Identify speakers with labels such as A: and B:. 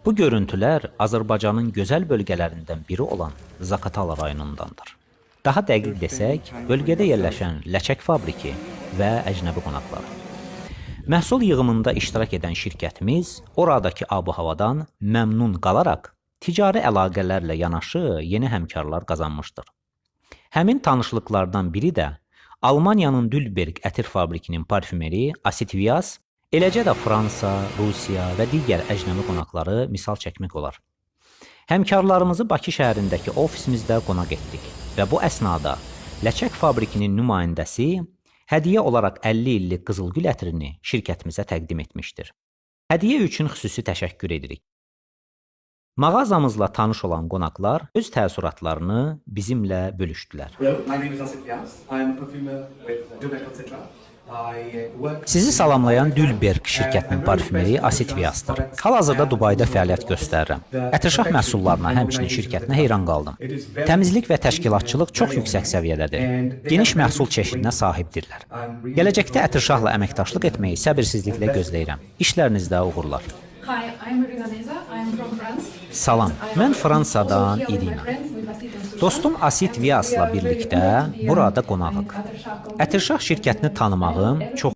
A: Bu görüntülər Azərbaycanın gözəl bölgələrindən biri olan Zaqatala rayonundandır. Daha dəqiq desək, bölgədə yerləşən ləçək fabriki və əcnəbi qonaqları. Məhsul yığımında iştirak edən şirkətimiz oradakı ab-havadan məmnun qalaraq ticari əlaqələrlə yanaşı yeni həmkarlar qazanmışdır. Həmin tanışlıqlardan biri də Almaniyanın Dülberg ətir fabrikinin parfümeri Asit Vias, eləcə də Fransa, Rusiya və digər əcnəbi qonaqları misal çəkmək olar. Həmkarlarımızı Bakı şəhərindəki ofisimizdə qonaq etdik və bu əsnada ləçək fabrikinin nümayəndəsi hədiyyə olaraq 50 illik qızılgül ətrini şirkətimizə təqdim etmişdir. Hədiyyə üçün xüsusi təşəkkür edirik. Mağazamızla tanış olan qonaqlar öz təəssüratlarını bizimlə bölüşdülər.
B: Hello, my name is Asit Vias. I am a perfumer with Dülberg Etc.
A: Sizi salamlayan Dülberg şirkətinin parfümeri Asit Viasdır. Hal-hazırda Dubayda fəaliyyət göstərirəm. Ətirşax məhsullarına, həmçinin şirkətinə heyran qaldım. Təmizlik və təşkilatçılıq çox yüksək səviyyədədir. Geniş məhsul çeşidinə sahibdirlər. Gələcəkdə ətirşaxla əməkdaşlıq etməyi səbirsizliklə gözləyirəm. İşlərinizdə uğurlar.
C: Hi, I'm Rinadeza. I'm from France.
A: Salam, mən Fransadan İrina. Dostum Asit Viasla birlikdə burada qonağıq. Ətirşax şirkətini tanımağım çox